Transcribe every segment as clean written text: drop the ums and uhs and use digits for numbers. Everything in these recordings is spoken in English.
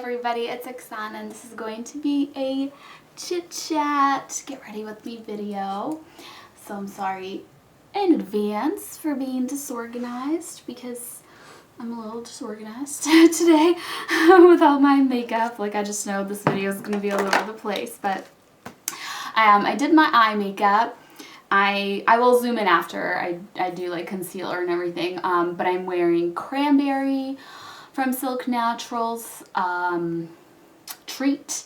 everybody, it's Oksana and this is going to be a chit chat, get ready with me video. So I'm sorry in advance for being disorganized because I'm a little disorganized today with all my makeup. Like, I just know this video is going to be all over the place, but I did my eye makeup. I will zoom in after I do like concealer and everything, but I'm wearing Cranberry from Silk Naturals, Treat,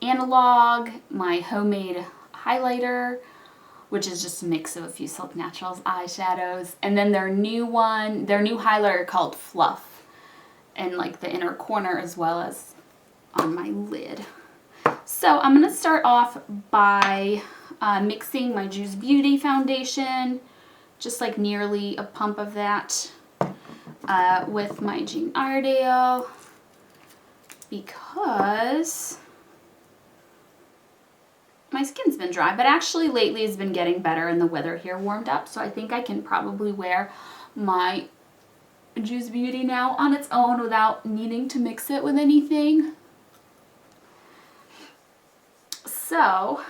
Analog, my homemade highlighter, which is just a mix of a few Silk Naturals eyeshadows, and then their new highlighter called Fluff, in like the inner corner as well as on my lid. So I'm going to start off by mixing my Juice Beauty foundation, just like nearly a pump of that, with my Jean Iredale, because my skin's been dry, but actually lately it's been getting better and the weather here warmed up, so I think I can probably wear my Juice Beauty now on its own without needing to mix it with anything. So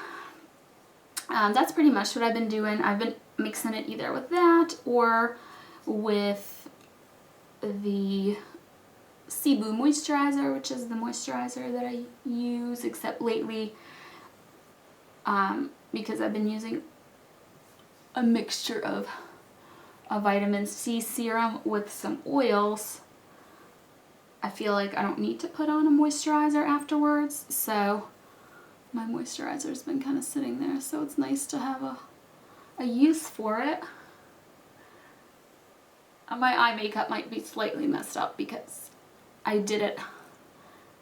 that's pretty much what I've been doing. I've been mixing it either with that or with the Cebu moisturizer, which is the moisturizer that I use, except lately, because I've been using a mixture of a vitamin C serum with some oils, I feel like I don't need to put on a moisturizer afterwards, so my moisturizer has been kind of sitting there, so it's nice to have a use for it. My eye makeup might be slightly messed up because I did it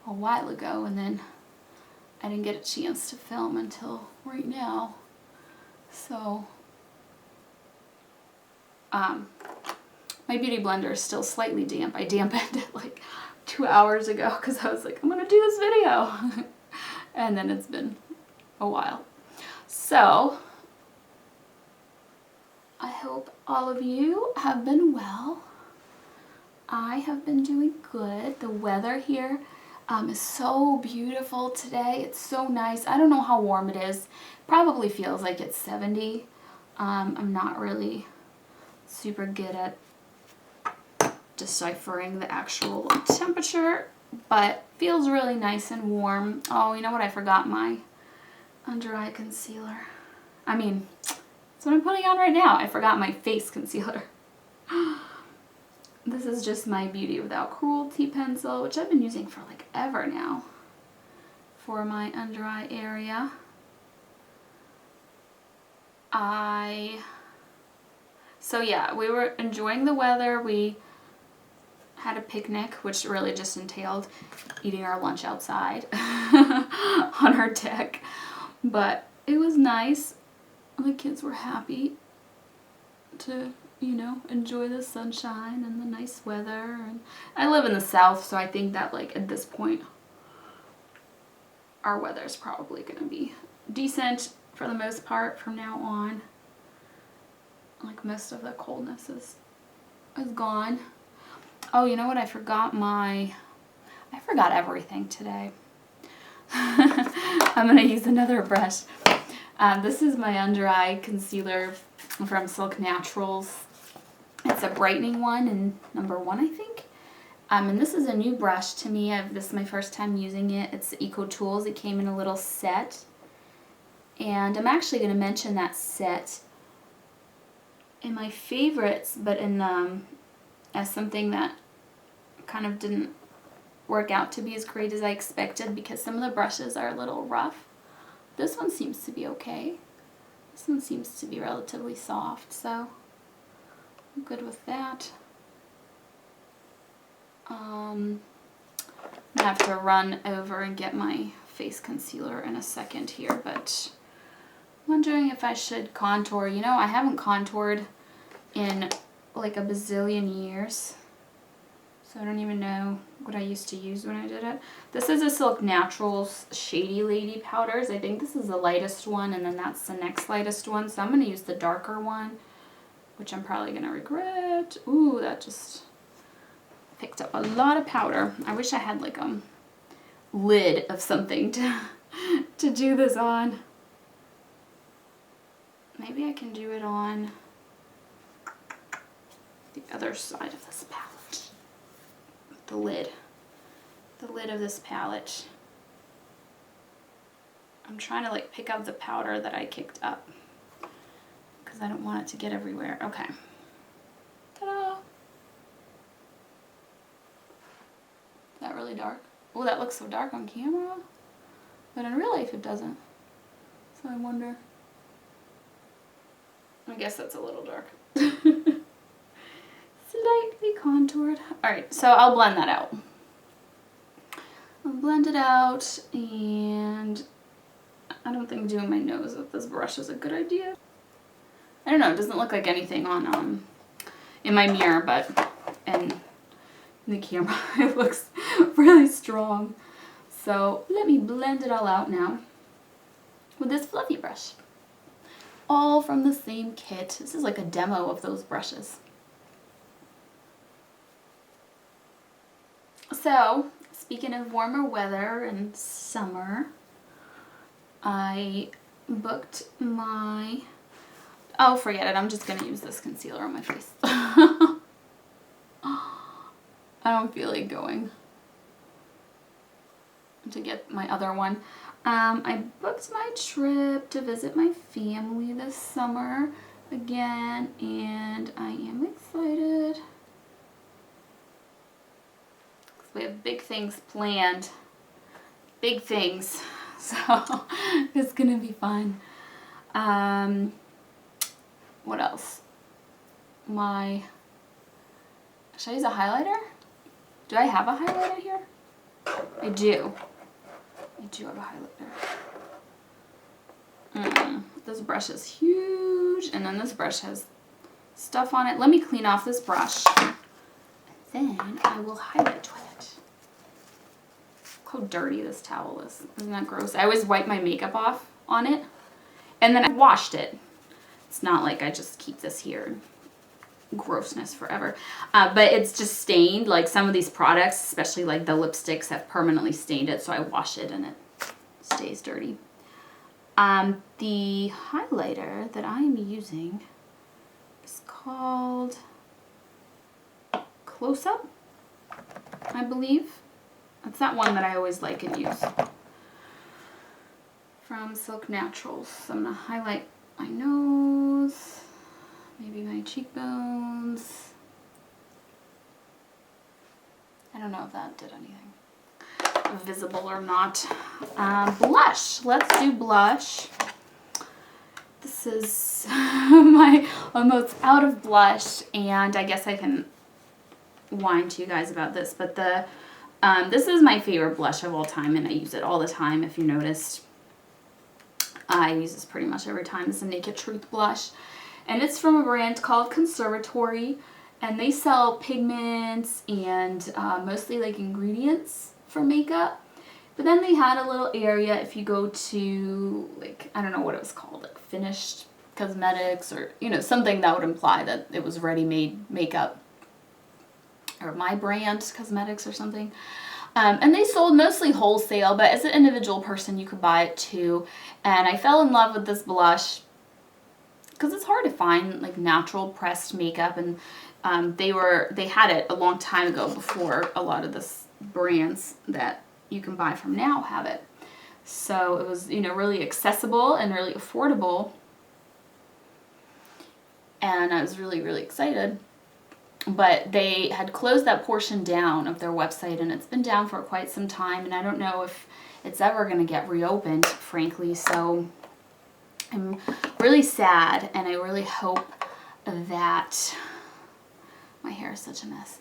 a while ago and then I didn't get a chance to film until right now. So my beauty blender is still slightly damp. I dampened it like 2 hours ago because I was like, I'm gonna do this video. And then it's been a while. So I hope all of you have been well. I have been doing good. The weather here is so beautiful today. It's so nice. I don't know how warm it is. Probably feels like it's 70. I'm not really super good at deciphering the actual temperature, but feels really nice and warm. Oh, you know what? I forgot my under eye concealer. I mean, that's what I'm putting on right now. I forgot my face concealer. This is just my Beauty Without Cruelty pencil, which I've been using for like ever now for my under eye area. So yeah, we were enjoying the weather. We had a picnic, which really just entailed eating our lunch outside on our deck, but it was nice. The kids were happy to, you know, enjoy the sunshine and the nice weather. And I live in the South, so I think that like at this point our weather is probably going to be decent for the most part from now on. Like, most of the coldness is gone. Oh, you know what? I forgot everything today. I'm going to use another brush. This is my under eye concealer from Silk Naturals. It's a brightening one in number 1, I think. And this is a new brush to me. This is my first time using it. It's Eco Tools. It came in a little set. And I'm actually going to mention that set in my favorites, but in as something that kind of didn't work out to be as great as I expected because some of the brushes are a little rough. This one seems to be okay. This one seems to be relatively soft, so I'm good with that. I'm gonna have to run over and get my face concealer in a second here, but I'm wondering if I should contour. You know, I haven't contoured in like a bazillion years, so I don't even know what I used to use when I did it. This is a Silk Naturals Shady Lady powders. I think this is the lightest one, and then that's the next lightest one, so I'm going to use the darker one, which I'm probably going to regret. Ooh, that just picked up a lot of powder. I wish I had like a lid of something to do this on. Maybe I can do it on the other side of this palette. The lid of this palette. I'm trying to like pick up the powder that I kicked up because I don't want it to get everywhere. Okay. Ta-da! Is that really dark? Oh, that looks so dark on camera, but in real life it doesn't. So I wonder. I guess that's a little dark. Slightly contoured. Alright, so I'll blend that out. I'll blend it out, and I don't think doing my nose with this brush is a good idea. I don't know, it doesn't look like anything on in my mirror, but in the camera it looks really strong. So let me blend it all out now with this fluffy brush. All from the same kit. This is like a demo of those brushes. So, speaking of warmer weather and summer, I booked my... Oh, forget it. I'm just going to use this concealer on my face. I don't feel like going to get my other one. I booked my trip to visit my family this summer again, and I am excited. We have big things planned. Big things. So it's gonna be fun. What else? Should I use a highlighter? Do I have a highlighter here? I do. I do have a highlighter. This brush is huge, and then this brush has stuff on it. Let me clean off this brush, and then I will highlight with it. Look how dirty this towel is. Isn't that gross? I always wipe my makeup off on it, and then I washed it. It's not like I just keep this here. Grossness forever. But it's just stained. Like some of these products, especially like the lipsticks, have permanently stained it, so I wash it and it stays dirty. The highlighter that I'm using is called Close Up, I believe. That's that one that I always like and use from Silk Naturals. So I'm going to highlight my nose, maybe my cheekbones. I don't know if that did anything visible or not. Blush. Let's do blush. This is my almost out of blush, and I guess I can whine to you guys about this, but this is my favorite blush of all time, and I use it all the time. If you noticed, I use this pretty much every time. It's a Naked Truth blush, and it's from a brand called Conservatorie, and they sell pigments and mostly like ingredients for makeup. But then they had a little area if you go to, like, I don't know what it was called, like Finished Cosmetics, or, you know, something that would imply that it was ready-made makeup, or My Brand Cosmetics or something. And they sold mostly wholesale, but as an individual person you could buy it too. And I fell in love with this blush because it's hard to find like natural pressed makeup, and they had it a long time ago before a lot of the brands that you can buy from now have it. So it was, you know, really accessible and really affordable, and I was really, really excited. But they had closed that portion down of their website, and it's been down for quite some time, and I don't know if it's ever going to get reopened, frankly. So I'm really sad, and I really hope that my hair is such a mess.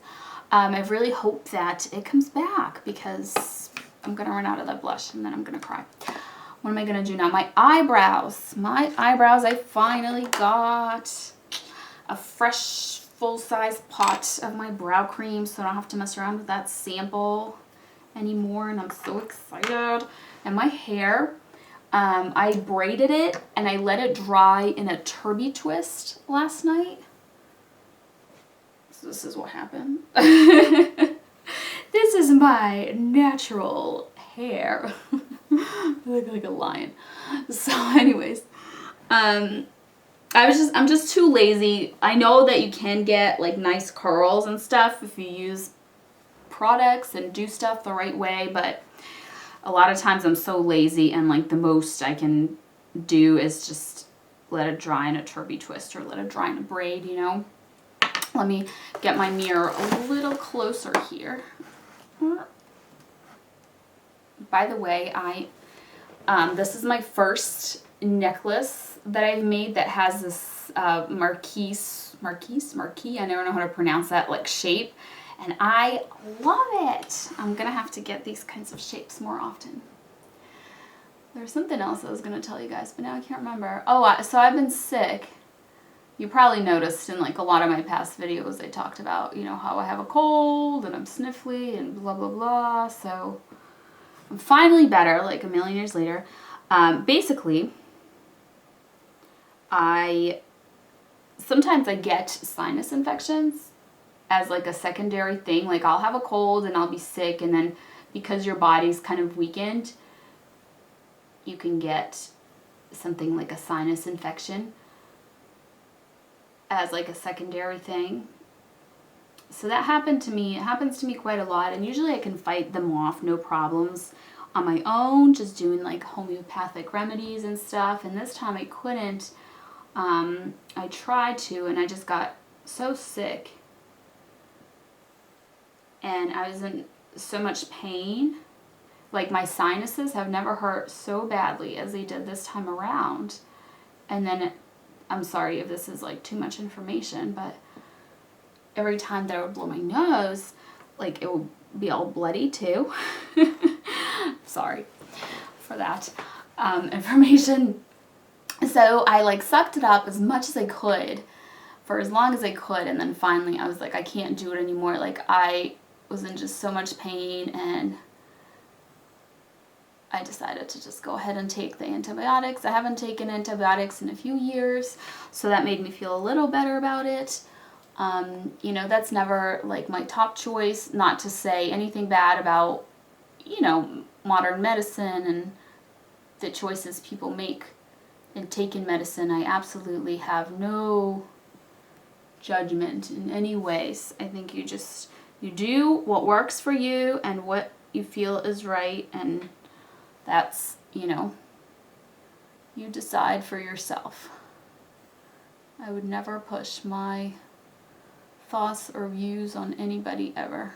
I really hope that it comes back, because I'm going to run out of that blush and then I'm going to cry. What am I going to do now? My eyebrows. My eyebrows, I finally got a fresh full-size pot of my brow cream, so I don't have to mess around with that sample anymore, and I'm so excited. And my hair, I braided it and I let it dry in a turby twist last night. This this is what happened. This is my natural hair. I look like a lion. So anyways, I'm just too lazy. I know that you can get like nice curls and stuff if you use products and do stuff the right way, but a lot of times I'm so lazy, and like the most I can do is just let it dry in a turby twist or let it dry in a braid, you know. Let me get my mirror a little closer here. By the way, this is my first necklace that I've made that has this marquise, I never know how to pronounce that, like shape, and I love it. I'm gonna have to get these kinds of shapes more often. There's something else I was gonna tell you guys, but now I can't remember. Oh, so I've been sick. You probably noticed in like a lot of my past videos I talked about, you know, how I have a cold and I'm sniffly and blah blah blah. So I'm finally better, like a million years later. Basically, sometimes I get sinus infections as like a secondary thing. Like I'll have a cold and I'll be sick, and then because your body's kind of weakened, you can get something like a sinus infection as like a secondary thing. So that happened to me. It happens to me quite a lot, and usually I can fight them off no problems on my own, just doing like homeopathic remedies and stuff. And this time I couldn't. I tried to, and I just got so sick, and I was in so much pain. Like my sinuses have never hurt so badly as they did this time around. And then I'm sorry if this is like too much information, but every time that I would blow my nose, like it would be all bloody too. Sorry for that information. So I like sucked it up as much as I could for as long as I could, and then finally I was like, I can't do it anymore. Like I was in just so much pain, and I decided to just go ahead and take the antibiotics. I haven't taken antibiotics in a few years, so that made me feel a little better about it. You know, that's never like my top choice, not to say anything bad about, you know, modern medicine and the choices people make in taking medicine. I absolutely have no judgment in any ways. I think you do what works for you and what you feel is right, and that's, you know, you decide for yourself. I would never push my thoughts or views on anybody ever.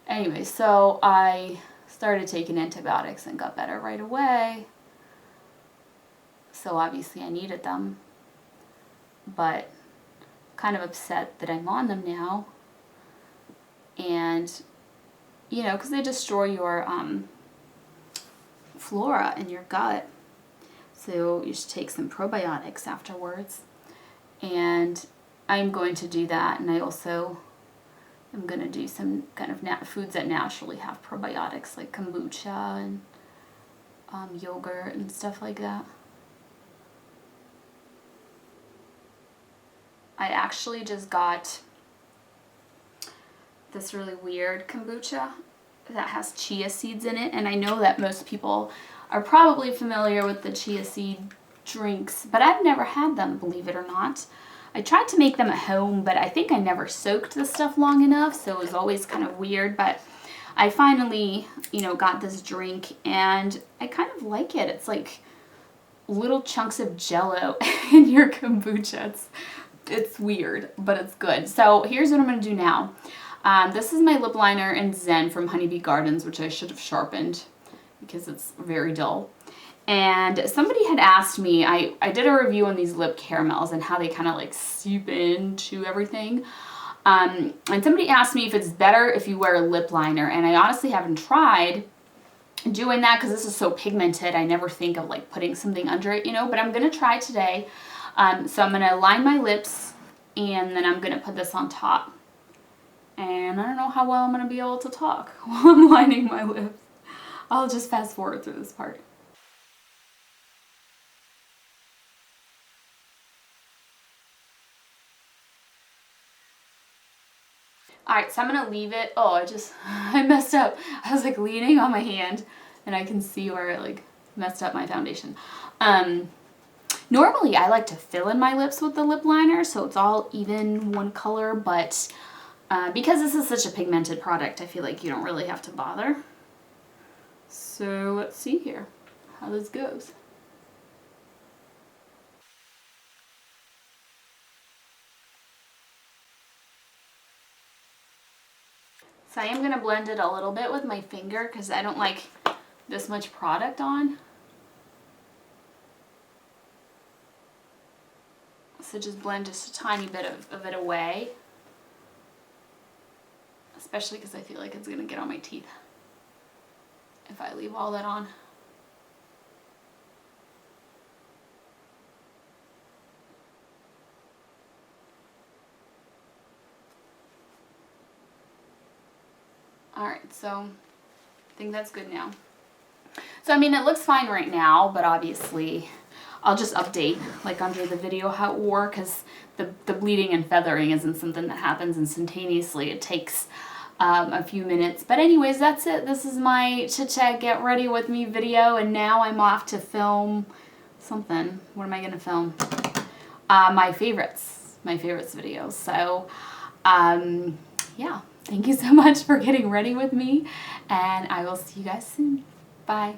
Anyway, so I started taking antibiotics and got better right away. So obviously I needed them, but kind of upset that I'm on them now. And, you know, because they destroy your flora in your gut. So you should take some probiotics afterwards. And I'm going to do that. And I also am going to do some kind of foods that naturally have probiotics, like kombucha and yogurt and stuff like that. I actually just got this really weird kombucha that has chia seeds in it, and I know that most people are probably familiar with the chia seed drinks, but I've never had them, believe it or not. I tried to make them at home, but I think I never soaked the stuff long enough, so it was always kind of weird. But I finally, you know, got this drink, and I kind of like it. It's like little chunks of jello in your kombucha. It's weird, but it's good. So here's what I'm going to do now. This is my lip liner in Zen from Honeybee Gardens, which I should have sharpened because it's very dull. And somebody had asked me, I did a review on these lip caramels and how they kind of like seep into everything. And somebody asked me if it's better if you wear a lip liner, and I honestly haven't tried doing that because this is so pigmented. I never think of like putting something under it, you know, but I'm going to try today. So I'm going to line my lips, and then I'm going to put this on top. And I don't know how well I'm going to be able to talk while I'm lining my lips. I'll just fast forward through this part. Alright, so I'm going to leave it. Oh, I messed up. I was like leaning on my hand and I can see where it like messed up my foundation. Normally I like to fill in my lips with the lip liner so it's all even one color, but because this is such a pigmented product, I feel like you don't really have to bother. So let's see here how this goes. So I am going to blend it a little bit with my finger because I don't like this much product on. So just blend just a tiny bit of it away. Especially because I feel like it's going to get on my teeth if I leave all that on. Alright, so I think that's good now. So I mean it looks fine right now, but obviously I'll just update like under the video how it wore because the bleeding and feathering isn't something that happens instantaneously. It takes a few minutes. But anyways, that's it. This is my Chit Chat Get Ready With Me video, and now I'm off to film something. What am I going to film? My favorites videos. So yeah, thank you so much for getting ready with me, and I will see you guys soon. Bye.